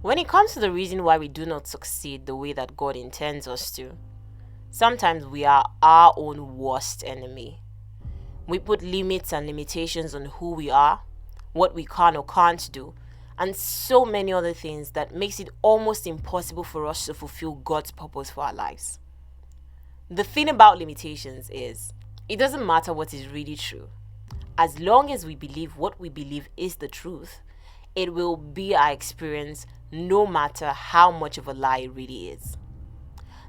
When it comes to the reason why we do not succeed the way that God intends us to, sometimes we are our own worst enemy. We put limits and limitations on who we are, what we can or can't do, and so many other things that makes it almost impossible for us to fulfill God's purpose for our lives. The thing about limitations is, it doesn't matter what is really true. As long as we believe what we believe is the truth, it will be our experience no matter how much of a lie it really is.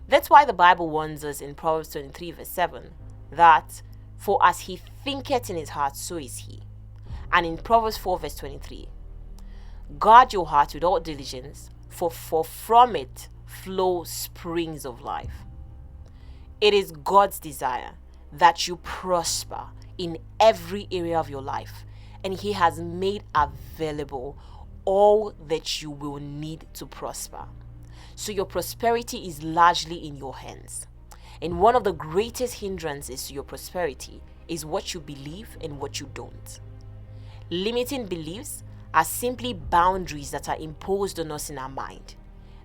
That's why the Bible warns us in Proverbs 23 verse 7 that, for as he thinketh in his heart, so is he. And in Proverbs 4 verse 23, guard your heart with all diligence, for from it flow springs of life. It is God's desire that you prosper in every area of your life, and he has made available all that you will need to prosper. So your prosperity is largely in your hands. And one of the greatest hindrances to your prosperity is what you believe and what you don't. Limiting beliefs are simply boundaries that are imposed on us in our mind.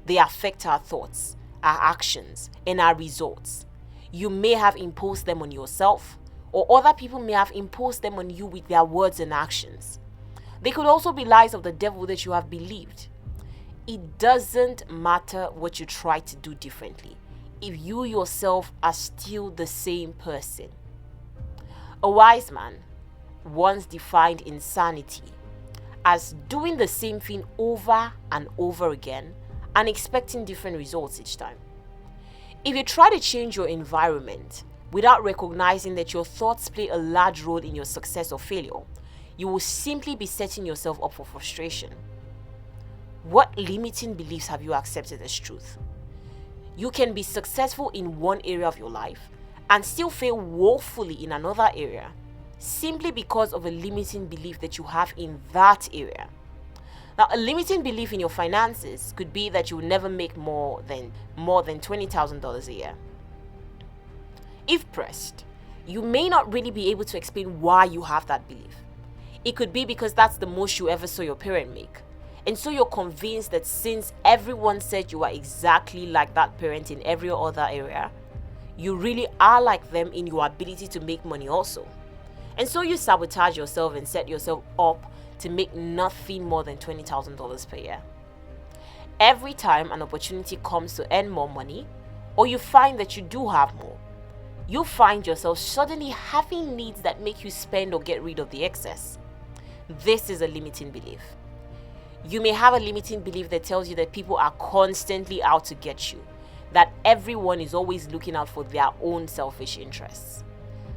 They affect our thoughts, our actions, and our results. You may have imposed them on yourself, or other people may have imposed them on you with their words and actions. They could also be lies of the devil that you have believed. It doesn't matter what you try to do differently if you yourself are still the same person. A wise man once defined insanity as doing the same thing over and over again and expecting different results each time. If you try to change your environment without recognizing that your thoughts play a large role in your success or failure, you will simply be setting yourself up for frustration. What limiting beliefs have you accepted as truth? You can be successful in one area of your life and still fail woefully in another area simply because of a limiting belief that you have in that area. Now, a limiting belief in your finances could be that you will never make more than $20,000 a year. If pressed, you may not really be able to explain why you have that belief. It could be because that's the most you ever saw your parent make. And so you're convinced that since everyone said you are exactly like that parent in every other area, you really are like them in your ability to make money also. And so you sabotage yourself and set yourself up to make nothing more than $20,000 per year. Every time an opportunity comes to earn more money, or you find that you do have more, you find yourself suddenly having needs that make you spend or get rid of the excess. This is a limiting belief. You may have a limiting belief that tells you that people are constantly out to get you, that everyone is always looking out for their own selfish interests,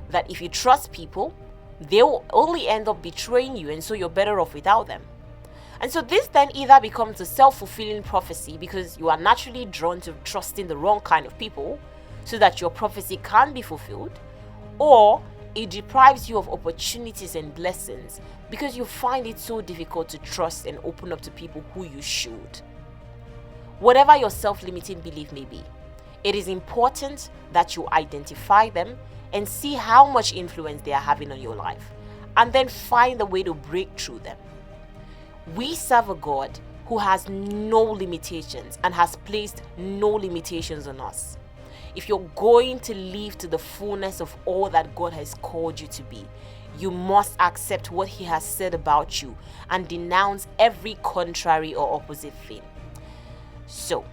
that if you trust people, they will only end up betraying you, and so you're better off without them. And so this then either becomes a self-fulfilling prophecy because you are naturally drawn to trusting the wrong kind of people so that your prophecy can be fulfilled, or it deprives you of opportunities and blessings because you find it so difficult to trust and open up to people who you should. Whatever your self-limiting belief may be, it is important that you identify them and see how much influence they are having on your life, and then find a way to break through them. We serve a God who has no limitations and has placed no limitations on us. If you're going to live to the fullness of all that God has called you to be, you must accept what He has said about you and denounce every contrary or opposite thing. So,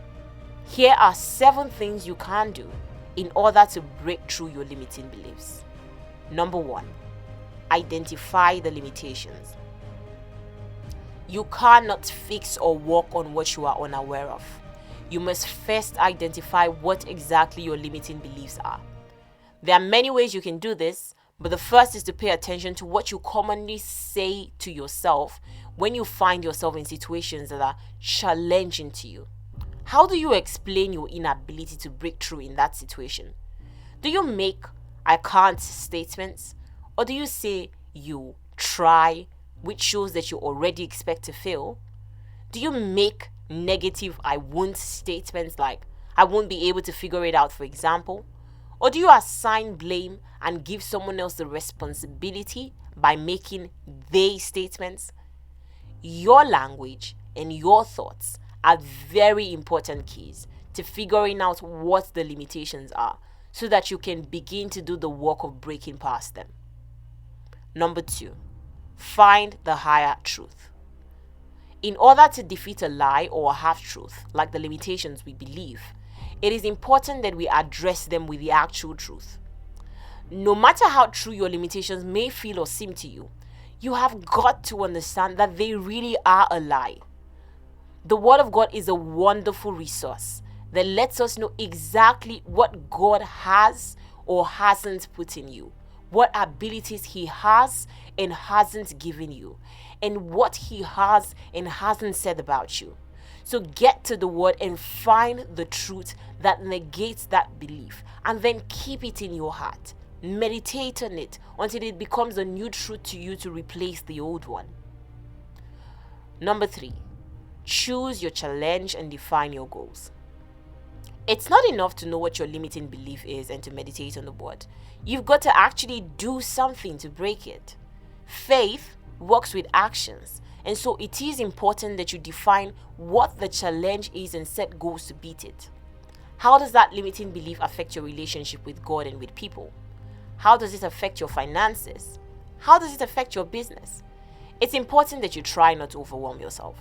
here are 7 things you can do in order to break through your limiting beliefs. Number 1, identify the limitations. You cannot fix or work on what you are unaware of. You must first identify what exactly your limiting beliefs are. There are many ways you can do this, but the first is to pay attention to what you commonly say to yourself when you find yourself in situations that are challenging to you. How do you explain your inability to break through in that situation? Do you make "I can't" statements? Or do you say you try, which shows that you already expect to fail? Do you make negative "I won't" statements like "I won't be able to figure it out," for example? Or do you assign blame and give someone else the responsibility by making "they" statements? Your language and your thoughts are very important keys to figuring out what the limitations are so that you can begin to do the work of breaking past them. Number 2, find the higher truth. In order to defeat a lie or a half-truth, like the limitations we believe, it is important that we address them with the actual truth. No matter how true your limitations may feel or seem to you, you have got to understand that they really are a lie. The Word of God is a wonderful resource that lets us know exactly what God has or hasn't put in you, what abilities He has and hasn't given you, and what He has and hasn't said about you. So get to the Word and find the truth that negates that belief, and then keep it in your heart. Meditate on it until it becomes a new truth to you to replace the old one. Number 3, choose your challenge and define your goals. It's not enough to know what your limiting belief is and to meditate on the Word. You've got to actually do something to break it. Faith works with actions, and so it is important that you define what the challenge is and set goals to beat it. How does that limiting belief affect your relationship with God and with people? How does it affect your finances? How does it affect your business? It's important that you try not to overwhelm yourself.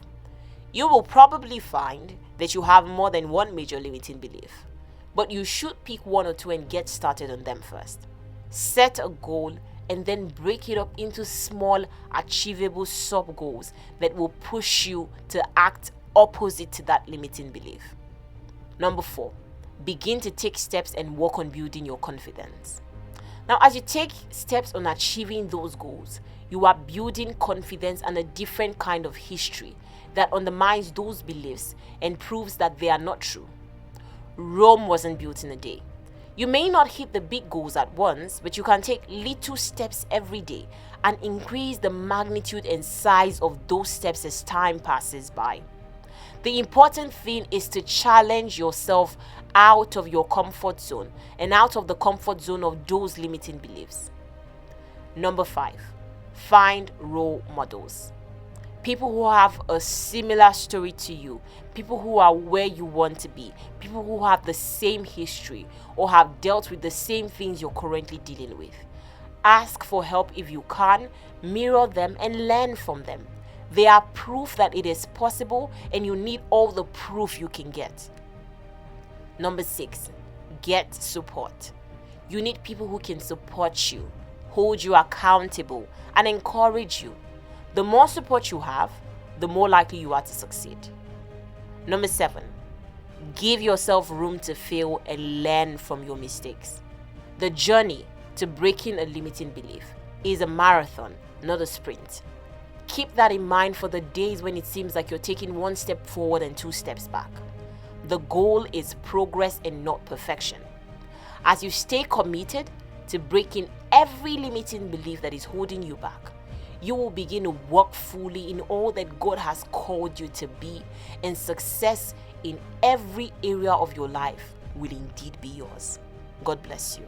You will probably find that you have more than one major limiting belief, but you should pick one or two and get started on them first. Set a goal and then break it up into small, achievable sub-goals that will push you to act opposite to that limiting belief. Number 4, begin to take steps and work on building your confidence. Now, as you take steps on achieving those goals, you are building confidence and a different kind of history that undermines those beliefs and proves that they are not true. Rome wasn't built in a day. You may not hit the big goals at once, but you can take little steps every day and increase the magnitude and size of those steps as time passes by. The important thing is to challenge yourself out of your comfort zone and out of the comfort zone of those limiting beliefs. Number 5, find role models. People who have a similar story to you, people who are where you want to be, people who have the same history or have dealt with the same things you're currently dealing with. Ask for help if you can, mirror them and learn from them. They are proof that it is possible, and you need all the proof you can get. Number 6, get support. You need people who can support you, hold you accountable, and encourage you. The more support you have, the more likely you are to succeed. Number 7, give yourself room to fail and learn from your mistakes. The journey to breaking a limiting belief is a marathon, not a sprint. Keep that in mind for the days when it seems like you're taking one step forward and 2 steps back. The goal is progress and not perfection. As you stay committed to breaking every limiting belief that is holding you back, you will begin to work fully in all that God has called you to be, and success in every area of your life will indeed be yours. God bless you.